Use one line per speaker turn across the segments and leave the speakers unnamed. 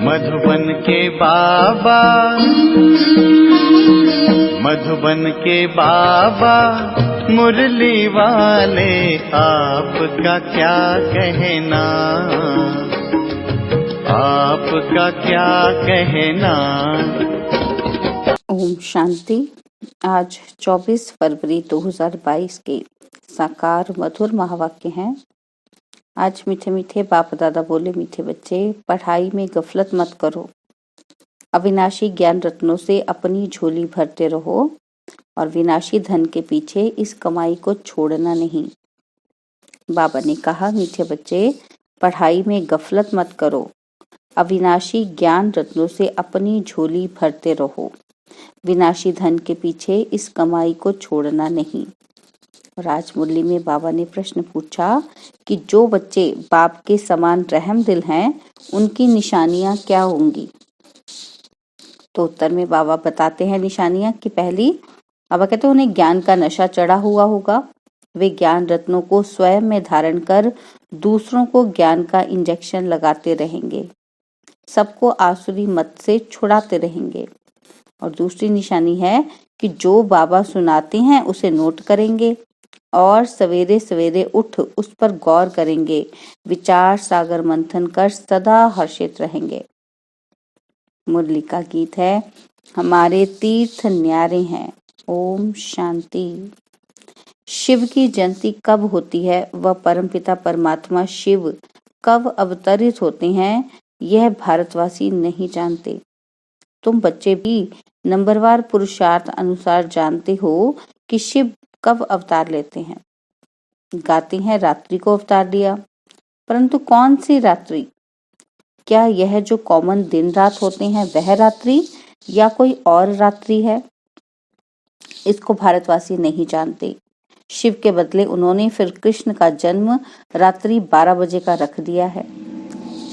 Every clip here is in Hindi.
मधुबन के बाबा, मधुबन के बाबा मुरली वाले, आपका क्या कहना, आपका क्या कहना।
ओम शांति। आज 24 फरवरी 2022 के साकार मधुर महावाक्य हैं। आज मीठे मीठे बाप दादा बोले, मीठे बच्चे पढ़ाई में गफलत मत करो, अविनाशी ज्ञान रत्नों से अपनी झोली भरते रहो और विनाशी धन के पीछे इस कमाई को छोड़ना नहीं। बाबा ने कहा, मीठे बच्चे पढ़ाई में गफलत मत करो, अविनाशी ज्ञान रत्नों से अपनी झोली भरते रहो, विनाशी धन के पीछे इस कमाई को छोड़ना नहीं। राज मुरली में बाबा ने प्रश्न पूछा कि जो बच्चे बाप के समान रहम दिल हैं, उनकी निशानियां क्या होंगी। तो उत्तर में बाबा बताते हैं निशानियां कि पहली, बाबा कहते हैं उन्हें ज्ञान का नशा चढ़ा हुआ होगा। वे ज्ञान रत्नों को स्वयं में धारण कर दूसरों को ज्ञान का इंजेक्शन लगाते रहेंगे, सबको आसुरी मत से छुड़ाते रहेंगे। और दूसरी निशानी है कि जो बाबा सुनाते हैं उसे नोट करेंगे और सवेरे सवेरे उठ उस पर गौर करेंगे, विचार सागर मंथन कर सदा हर्षित रहेंगे। मुरली का गीत है, हमारे तीर्थ न्यारे हैं। ओम शांति। शिव की जयंती कब होती है, वह परमपिता परमात्मा शिव कब अवतरित होते हैं, यह भारतवासी नहीं जानते। तुम बच्चे भी नंबरवार पुरुषार्थ अनुसार जानते हो कि शिव कब अवतार लेते हैं। गाते हैं रात्रि को अवतार लिया, परंतु कौन सी रात्रि? क्या यह जो कॉमन दिन रात होते हैं वह रात्रि या कोई और रात्रि है? इसको भारतवासी नहीं जानते। शिव के बदले उन्होंने फिर कृष्ण का जन्म रात्रि 12 बजे का रख दिया है।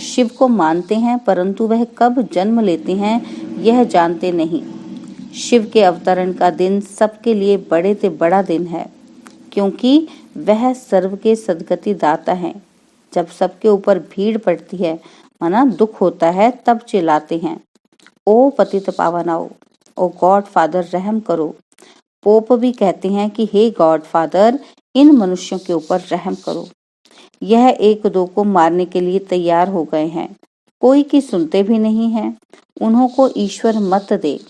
शिव को मानते हैं, परंतु वह कब जन्म लेते हैं यह जानते नहीं। शिव के अवतरण का दिन सबके लिए बड़े से बड़ा दिन है, क्योंकि वह सर्व के सद्गति दाता हैं। जब सबके ऊपर भीड़ पड़ती है, माना दुख होता है, तब चिल्लाते हैं, ओ पतित पावनाओ, ओ गॉड फादर रहम करो। पोप भी कहते हैं कि हे गॉड फादर, इन मनुष्यों के ऊपर रहम करो। यह एक दो को मारने के लिए तैयार हो गए हैं, कोई की सुनते भी नहीं हैं। उन्हों को ईश्वर मत दे।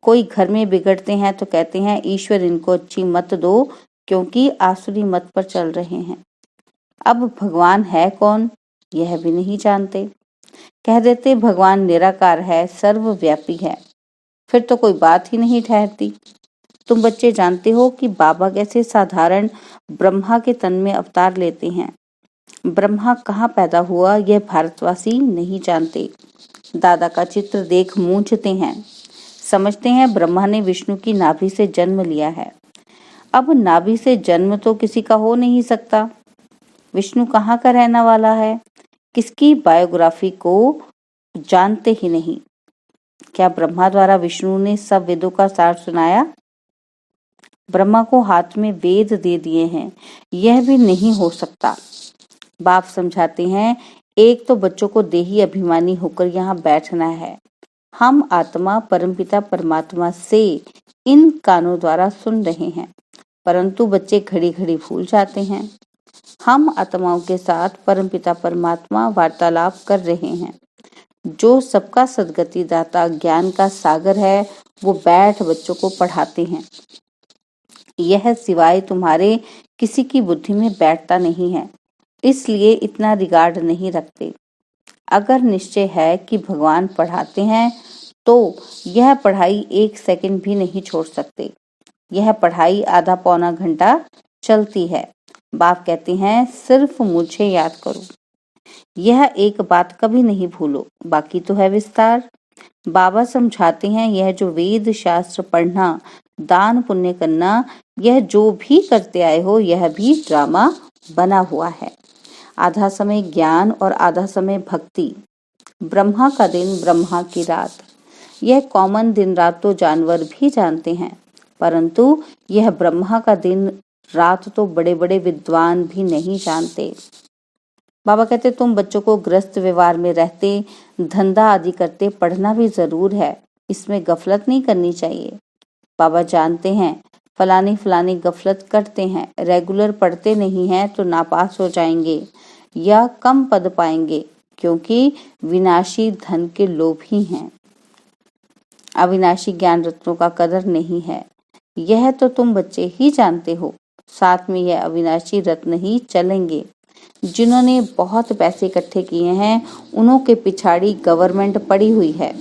कोई घर में बिगड़ते हैं तो कहते हैं ईश्वर इनको अच्छी मत दो, क्योंकि आसुरी मत पर चल रहे हैं। अब भगवान है कौन, यह भी नहीं जानते। कह देते भगवान निराकार है, सर्वव्यापी है, फिर तो कोई बात ही नहीं ठहरती। तुम बच्चे जानते हो कि बाबा कैसे साधारण ब्रह्मा के तन में अवतार लेते हैं। ब्रह्मा कहाँ पैदा हुआ यह भारतवासी नहीं जानते। दादा का चित्र देख मूंझते हैं, समझते हैं ब्रह्मा ने विष्णु की नाभि से जन्म लिया है। अब नाभि से जन्म तो किसी का हो नहीं सकता। विष्णु कहाँ का रहने वाला है, किसकी बायोग्राफी को जानते ही नहीं। क्या ब्रह्मा द्वारा विष्णु ने सब वेदों का सार सुनाया? ब्रह्मा को हाथ में वेद दे दिए हैं, यह भी नहीं हो सकता। बाप समझाते हैं, एक तो बच्चों को देही अभिमानी होकर यहाँ बैठना है। हम आत्मा परमपिता परमात्मा से इन कानों द्वारा सुन रहे हैं, परंतु बच्चे घड़ी घड़ी भूल जाते हैं। हम आत्माओं के साथ परमपिता परमात्मा वार्तालाप कर रहे हैं। जो सबका सद्गति दाता ज्ञान का सागर है, वो बैठ बच्चों को पढ़ाते हैं। यह सिवाय तुम्हारे किसी की बुद्धि में बैठता नहीं है, इसलिए इतना रिगार्ड नहीं रखते। अगर निश्चय है कि भगवान पढ़ाते हैं तो यह पढ़ाई 1 सेकंड भी नहीं छोड़ सकते। यह पढ़ाई आधा पौना घंटा चलती है। बाप कहते हैं सिर्फ मुझे याद करो। यह एक बात कभी नहीं भूलो, बाकी तो है विस्तार। बाबा समझाते हैं यह जो वेद शास्त्र पढ़ना, दान पुण्य करना, यह जो भी करते आए हो यह भी ड्रामा बना हुआ है। आधा समय ज्ञान और आधा समय भक्ति। ब्रह्मा का दिन ब्रह्मा की रात। यह कॉमन दिन रात तो जानवर भी जानते हैं, परंतु यह ब्रह्मा का दिन रात तो बड़े बड़े विद्वान भी नहीं जानते। बाबा कहते तुम बच्चों को गृहस्थ व्यवहार में रहते, धंधा आदि करते पढ़ना भी जरूर है, इसमें गफलत नहीं करनी चाहिए। बाबा जानते हैं फलानी गफलत करते हैं, रेगुलर पढ़ते नहीं हैं तो नापास हो जाएंगे या कम पद पाएंगे, क्योंकि विनाशी धन के लोभी हैं। अविनाशी ज्ञान रत्नों का कदर नहीं है, यह तो तुम बच्चे ही जानते हो। साथ में यह अविनाशी रत्न ही चलेंगे। जिन्होंने बहुत पैसे इकट्ठे किए हैं उन्हों के पिछाड़ी गवर्नमेंट पड़ी हुई है।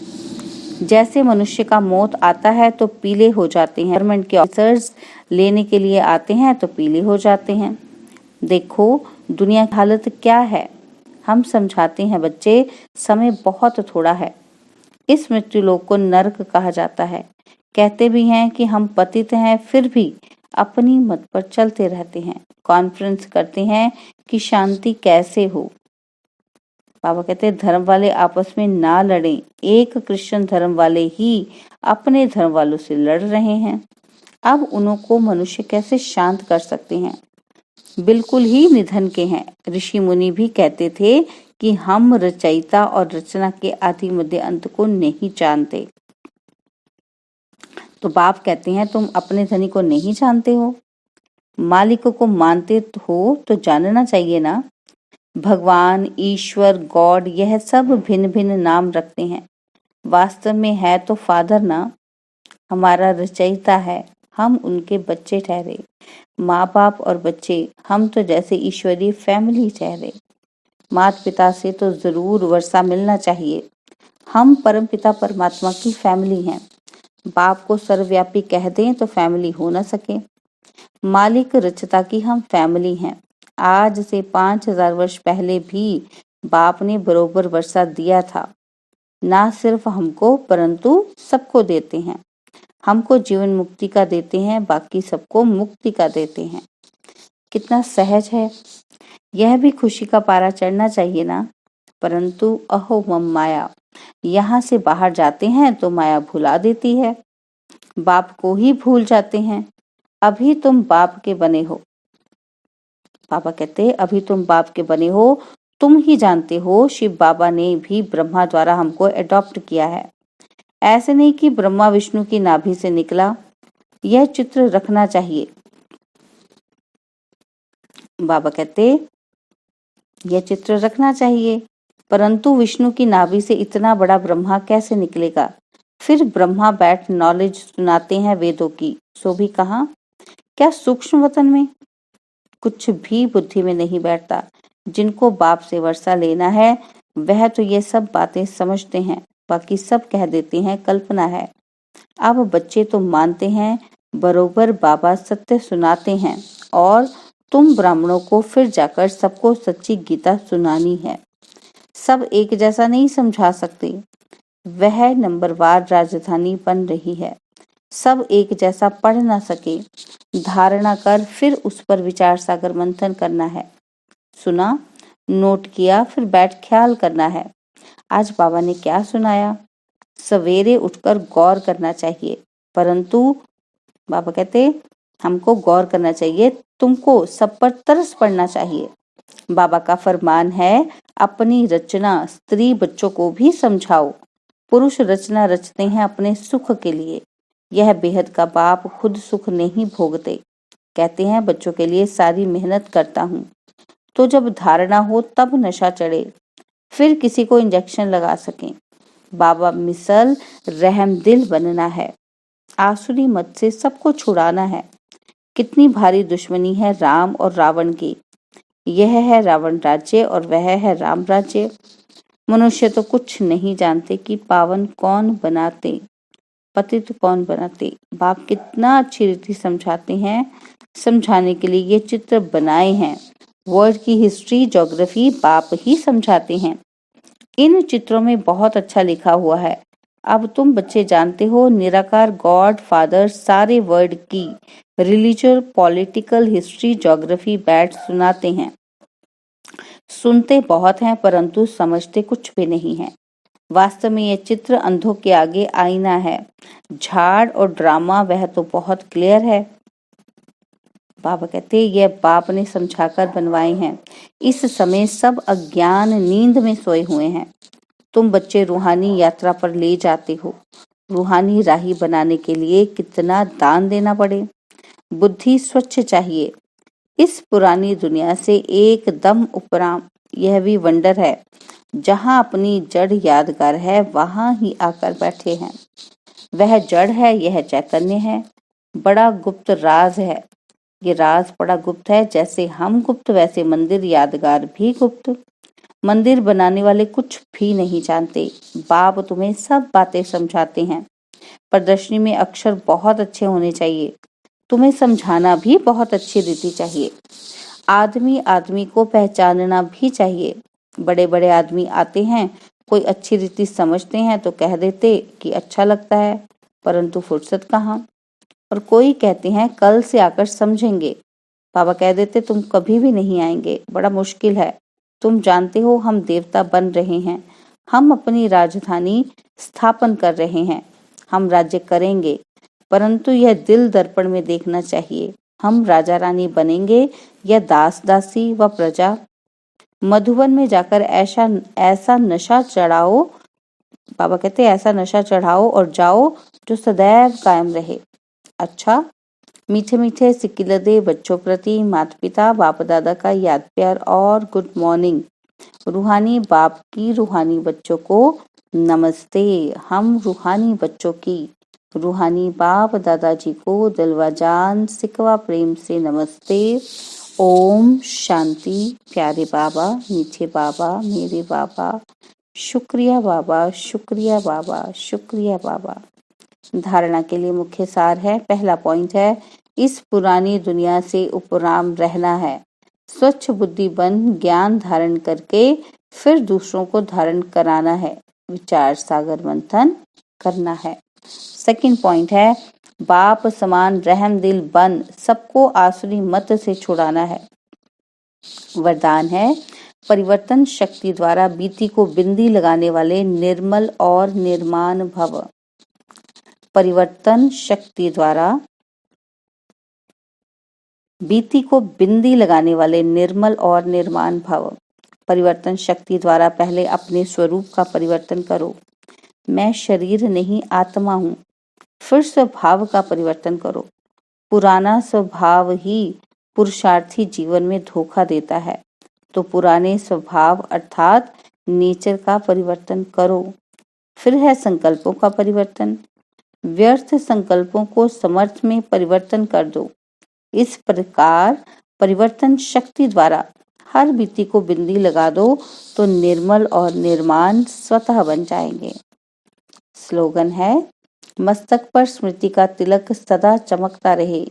जैसे मनुष्य का मौत आता है तो पीले हो जाते हैं, गवर्नमेंट के ऑफिसर्स लेने के लिए आते हैं तो पीले हो जाते हैं। देखो दुनिया की हालत क्या है। हम समझाते हैं बच्चे, समय बहुत थोड़ा है। इस मृत्युलोक को नरक कहा जाता है। कहते भी हैं कि हम पतित हैं, फिर भी अपनी मत पर चलते रहते हैं। कॉन्फ्रेंस करते हैं कि शांति कैसे हो। बाबा कहते हैं धर्म वाले आपस में ना लड़ें, एक क्रिश्चियन धर्म वाले ही अपने धर्म वालों से लड़ रहे हैं। अब उनको मनुष्य कैसे शांत कर सकते हैं? बिल्कुल ही निधन के हैं। ऋषि मुनि भी कहते थे कि हम रचयिता और रचना के आदि मध्य अंत को नहीं जानते। तो बाप कहते हैं तुम अपने धनी को नहीं जानते हो, मालिक को मानते हो तो जानना चाहिए ना। भगवान, ईश्वर, गॉड, यह सब भिन्न भिन्न नाम रखते हैं, वास्तव में है तो फादर ना। हमारा रचयिता है, हम उनके बच्चे ठहरे। माँ बाप और बच्चे हम तो जैसे ईश्वरीय फैमिली ठहरे। माता पिता से तो जरूर वर्षा मिलना चाहिए। हम परम पिता परमात्मा की फैमिली हैं। बाप को सर्वव्यापी कह दें तो फैमिली हो न सके। मालिक रचता की हम फैमिली हैं। आज से 5000 वर्ष पहले भी बाप ने बरोबर वर्षा दिया था। ना सिर्फ हमको परंतु सबको देते हैं। हमको जीवन मुक्ति का देते हैं, बाकी सबको मुक्ति का देते हैं। कितना सहज है। यह भी खुशी का पारा चढ़ना चाहिए ना। परंतु अहो मम माया, यहाँ से बाहर जाते हैं तो माया भुला देती है, बाप को ही भूल जाते हैं। अभी तुम बाप के बने हो। बाबा कहते अभी तुम बाप के बने हो, तुम ही जानते हो शिव बाबा ने भी ब्रह्मा द्वारा हमको एडॉप्ट किया है। ऐसे नहीं कि ब्रह्मा विष्णु की नाभि से निकला। यह चित्र रखना चाहिए। बाबा कहते यह चित्र रखना चाहिए, परंतु विष्णु की नाभि से इतना बड़ा ब्रह्मा कैसे निकलेगा? फिर ब्रह्मा बैठ नॉलेज सुनाते हैं वेदों की, सो भी कहा क्या सूक्ष्म वतन में? कुछ भी बुद्धि में नहीं बैठता। जिनको बाप से वर्षा लेना है वह तो ये सब बातें समझते हैं, बाकी सब कह देते हैं कल्पना है। अब बच्चे तो मानते हैं, बरोबर बाबा सत्य सुनाते हैं और तुम ब्राह्मणों को फिर जाकर सबको सच्ची गीता सुनानी है। सब एक जैसा नहीं समझा सकते। वह नंबरवार राजधानी बन रही है। सब एक जैसा पढ़ ना सके। धारणा कर फिर उस पर विचार सागर मंथन करना है। सुना, नोट किया, फिर बैठ ख्याल करना है। आज बाबा ने क्या सुनाया? सवेरे उठकर गौर करना चाहिए। परंतु बाबा कहते हमको गौर करना चाहिए, तुमको सब पर तरस पड़ना चाहिए। बाबा का फरमान है अपनी रचना स्त्री बच्चों को भी समझाओ। पुरुष रचना रचते हैं अपने सुख के लिए। यह बेहद का बाप खुद सुख नहीं भोगते। कहते हैं बच्चों के लिए सारी मेहनत करता हूँ। तो जब धारणा हो तब नशा चढ़े, फिर किसी को इंजेक्शन लगा सकें। बाबा मिसल रहम दिल बनना है। आसुरी मत से सबको छुड़ाना है। कितनी भारी दुश्मनी है राम और रावण की। यह है रावण राज्य और वह है राम राज्य। मनुष्य तो कुछ नहीं जानते कि पावन कौन बनाते, पतित कौन बनाते। बाप कितना अच्छी रीति समझाते हैं। समझाने के लिए ये चित्र बनाए हैं। वर्ल्ड की हिस्ट्री, ज्योग्राफी बाप ही समझाते हैं। इन चित्रों में बहुत अच्छा लिखा हुआ है। अब तुम बच्चे जानते हो निराकार गॉड फादर सारे वर्ल्ड की रिलीजियस, पॉलिटिकल, हिस्ट्री, ज्योग्राफी बैठ सुनाते हैं। सुनते बहुत हैं परंतु समझते कुछ भी नहीं है। वास्तव में यह चित्र अंधों के आगे आईना है। झाड़ और ड्रामा वह तो बहुत क्लियर है। बाबा कहते यह बाप ने समझाकर बनवाए हैं। इस समय सब अज्ञान नींद में सोए हुए हैं। तुम बच्चे रूहानी यात्रा पर ले जाते हो। रूहानी राही बनाने के लिए कितना दान देना पड़े। बुद्धि स्वच्छ चाहिए। इस पुरानी दुनिया से एकदम उपराम। यह भी वंडर है। जहाँ अपनी जड़ यादगार है वहाँ ही आकर बैठे हैं। वह जड़ है, यह चैतन्य है। बड़ा गुप्त राज है। ये राज बड़ा गुप्त है। जैसे हम गुप्त वैसे मंदिर यादगार भी गुप्त। मंदिर बनाने वाले कुछ भी नहीं जानते। बाप तुम्हें सब बातें समझाते हैं। प्रदर्शनी में अक्षर बहुत अच्छे होने चाहिए। तुम्हें समझाना भी बहुत अच्छी रीति चाहिए। आदमी आदमी को पहचानना भी चाहिए। बड़े बड़े आदमी आते हैं, कोई अच्छी रीति समझते हैं तो कह देते कि अच्छा लगता है, परंतु फुर्सत कहाँ। और कोई कहते हैं कल से आकर समझेंगे। बाबा कह देते तुम कभी भी नहीं आएंगे, बड़ा मुश्किल है। तुम जानते हो हम देवता बन रहे हैं। हम अपनी राजधानी स्थापन कर रहे हैं। हम राज्य करेंगे, परंतु यह दिल दर्पण में देखना चाहिए। हम राजा रानी बनेंगे या दास दासी व प्रजा। मधुबन में जाकर ऐसा नशा चढ़ाओ, बाबा कहते ऐसा नशा चढ़ाओ और जाओ जो सदैव कायम रहे। अच्छा, मीठे मीठे सिकिलदे बच्चों प्रति माता पिता बाप दादा का याद प्यार और गुड मॉर्निंग। रूहानी बाप की रूहानी बच्चों को नमस्ते। हम रूहानी बच्चों की रूहानी बाप दादाजी को दिलवा जान सिकवा प्रेम से नमस्ते। ओम शांति। प्यारे बाबा, मीठे बाबा, मेरे बाबा, शुक्रिया बाबा, शुक्रिया बाबा, शुक्रिया बाबा। धारणा के लिए मुख्य सार है। पहला पॉइंट है, इस पुरानी दुनिया से उपराम रहना है। स्वच्छ बुद्धि बन ज्ञान धारण करके फिर दूसरों को धारण कराना है। विचार सागर मंथन करना है। सेकंड पॉइंट है, बाप समान रहम दिल बन सबको आसुरी मत से छुड़ाना है। वरदान है, परिवर्तन शक्ति द्वारा बीती को बिंदी लगाने वाले निर्मल और निर्माण भव। परिवर्तन शक्ति द्वारा बीती को बिंदी लगाने वाले निर्मल और निर्माण भव। परिवर्तन शक्ति द्वारा पहले अपने स्वरूप का परिवर्तन करो। मैं शरीर नहीं आत्मा हूँ। फिर स्वभाव का परिवर्तन करो। पुराना स्वभाव ही पुरुषार्थी जीवन में धोखा देता है, तो पुराने स्वभाव अर्थात नेचर का परिवर्तन करो। फिर है संकल्पों का परिवर्तन। व्यर्थ संकल्पों को समर्थ में परिवर्तन कर दो। इस प्रकार परिवर्तन शक्ति द्वारा हर बीती को बिंदी लगा दो तो निर्मल और निर्माण स्वतः बन जाएंगे। स्लोगन है, मस्तक पर स्मृति का तिलक सदा चमकता रहे,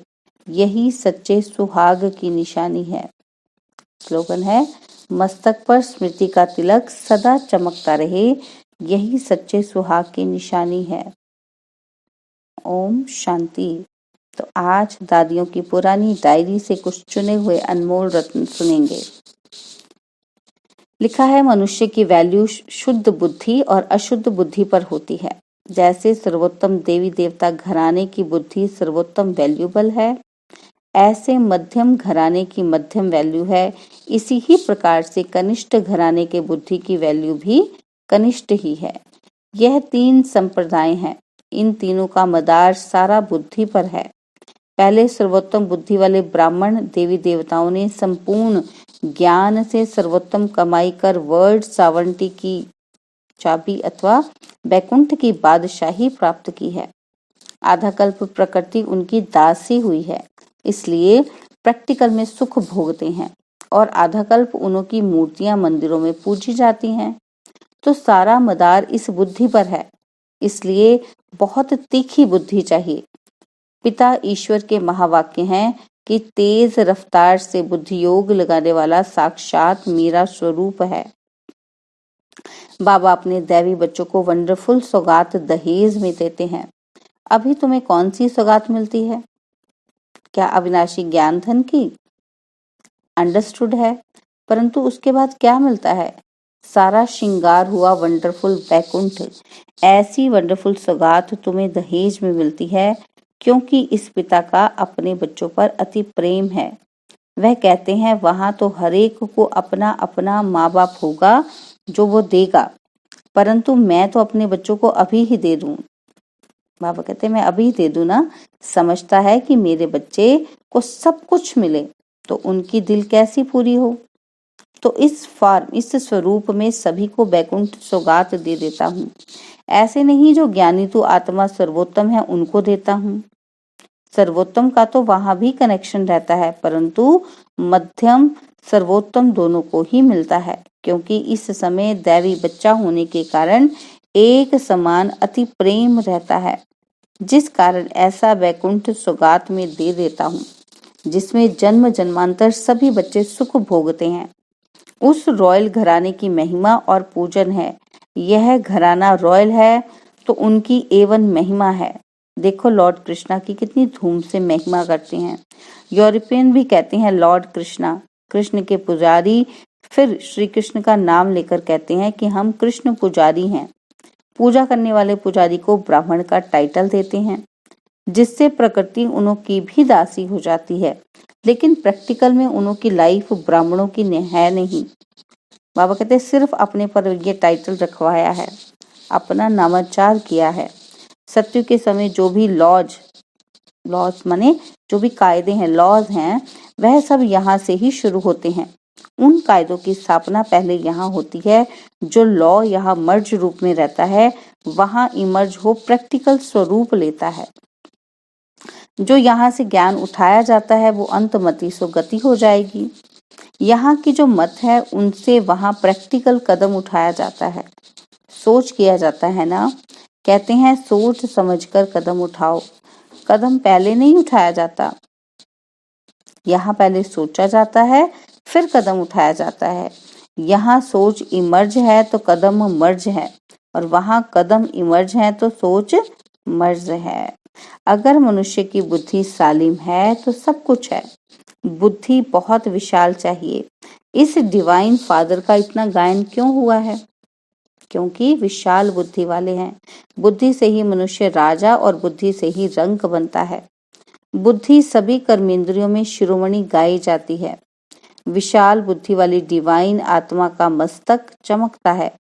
यही सच्चे सुहाग की निशानी है। स्लोगन है, मस्तक पर स्मृति का तिलक सदा चमकता रहे, यही सच्चे सुहाग की निशानी है। ओम शांति। तो आज दादियों की पुरानी डायरी से कुछ चुने हुए अनमोल रत्न सुनेंगे। लिखा है, मनुष्य की वैल्यू शुद्ध बुद्धि और अशुद्ध बुद्धि पर होती है। जैसे सर्वोत्तम देवी देवता घराने की बुद्धि सर्वोत्तम वैल्यूबल है, ऐसे मध्यम घराने की मध्यम वैल्यू है। इसी ही प्रकार से कनिष्ठ घराने के बुद्धि की वैल्यू भी कनिष्ठ ही है। यह तीन संप्रदाय हैं। इन तीनों का मदार सारा बुद्धि पर है। पहले सर्वोत्तम बुद्धि वाले ब्राह्मण देवी देवताओं ने संपूर्ण ज्ञान से सर्वोत्तम कमाई कर वर्ल्ड सावंटी की चाबी अथवा बैकुंठ की बादशाही प्राप्त की है। आधा कल्प प्रकृति उनकी दासी हुई है, इसलिए प्रैक्टिकल में सुख भोगते हैं, और आधा कल्प उनकी मूर्तियां मंदिरों में पूजी जाती हैं। तो सारा मदार इस बुद्धि पर है, इसलिए बहुत तीखी बुद्धि चाहिए। पिता ईश्वर के महावाक्य हैं कि तेज रफ्तार से बुद्धि योग लगाने वाला साक्षात मेरा स्वरूप है। बाबा अपने दैवी बच्चों को वंडरफुल सौगात दहेज में देते हैं। अभी तुम्हें कौन सी सौगात मिलती है? क्या अविनाशी ज्ञान धन की? अंडरस्टूड है, परंतु उसके बाद क्या मिलता है? सारा श्रृंगार हुआ वंडरफुल बैकुंठ। ऐसी वंडरफुल सौगात तुम्हें दहेज में मिलती है। क्योंकि इस पिता का अपने बच्चों पर अति प्रेम है। वह कहते हैं वहां तो हरेक को अपना अपना माँ बाप होगा जो वो देगा, परंतु मैं तो अपने बच्चों को अभी ही दे दूं। बाबा कहते हैं मैं अभी दे दूं ना। समझता है कि मेरे बच्चे को सब कुछ मिले तो उनकी दिल कैसी पूरी हो। तो इस स्वरूप में सभी को बैकुंठ सौगात दे देता हूँ। ऐसे नहीं जो ज्ञानी तू आत्मा सर्वोत्तम है उनको देता हूँ। सर्वोत्तम का तो वहां भी कनेक्शन रहता है, परंतु मध्यम सर्वोत्तम दोनों को ही मिलता है, क्योंकि इस समय दैवी बच्चा होने के कारण एक समान अति प्रेम रहता है, जिस कारण ऐसा वैकुंठ सौगात में दे देता हूँ जिसमें जन्म जन्मांतर सभी बच्चे सुख भोगते हैं। उस रॉयल घराने की महिमा और पूजन है। यह घराना रॉयल है तो उनकी एवन महिमा है। देखो लॉर्ड कृष्णा की कितनी धूम से महिमा करते हैं। यूरोपियन भी कहते हैं लॉर्ड कृष्णा, कृष्ण के पुजारी, फिर श्री कृष्ण का नाम लेकर कहते हैं कि हम कृष्ण पुजारी हैं। पूजा करने वाले पुजारी को ब्राह्मण का टाइटल देते हैं, जिससे प्रकृति उन्हों की भी दासी हो जाती है, लेकिन प्रैक्टिकल में उन्हों की लाइफ ब्राह्मणों की है नहीं। बाबा कहते हैं सिर्फ अपने पर ये टाइटल रखवाया है, अपना नामाचार किया है। सत्य के समय जो भी लॉज माने जो भी कायदे हैं, लॉज हैं, वह सब यहाँ से ही शुरू होते हैं। उन कायदों की स्थापना पहले यहाँ होती है। जो लॉ यहाँ मर्ज रूप में रहता है वहाँ इमर्ज हो प्रैक्टिकल स्वरूप लेता है। जो यहाँ से ज्ञान उठाया जाता है वो अंतमति सो गति हो जाएगी। यहाँ की जो मत है उनसे वहाँ प्रैक्टिकल कदम उठाया जाता है, सोच किया जाता है ना। कहते हैं सोच समझकर कदम उठाओ। कदम पहले नहीं उठाया जाता, यहाँ पहले सोचा जाता है फिर कदम उठाया जाता है। यहाँ सोच इमर्ज है तो कदम मर्ज है, और वहाँ कदम इमर्ज है तो सोच मर्ज है। अगर मनुष्य की बुद्धि सालिम है तो सब कुछ है। बुद्धि बहुत विशाल चाहिए। इस डिवाइन फादर का इतना गायन क्यों हुआ है? क्योंकि विशाल बुद्धि वाले हैं। बुद्धि से ही मनुष्य राजा और बुद्धि से ही रंक बनता है। बुद्धि सभी कर्मेंद्रियों में शिरोमणि गाई जाती है। विशाल बुद्धि वाली डिवाइन आत्मा का मस्तक चमकता है,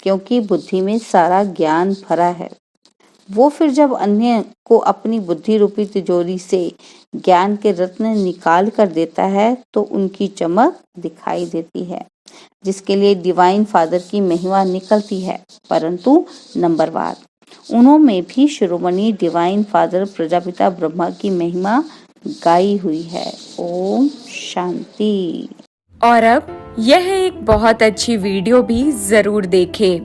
क्योंकि बुद्धि में सारा ज्ञान भरा है। वो फिर जब अन्य को अपनी बुद्धि रूपी तिजोरी से ज्ञान के रत्न निकाल कर देता है तो उनकी चमक दिखाई देती है, जिसके लिए डिवाइन फादर की महिमा निकलती है। परंतु नंबरवार उन्हों में भी शिरोमणि डिवाइन फादर प्रजापिता ब्रह्मा की महिमा गाई हुई है। ओम शांति।
और अब यह एक बहुत अच्छी वीडियो भी जरूर देखें।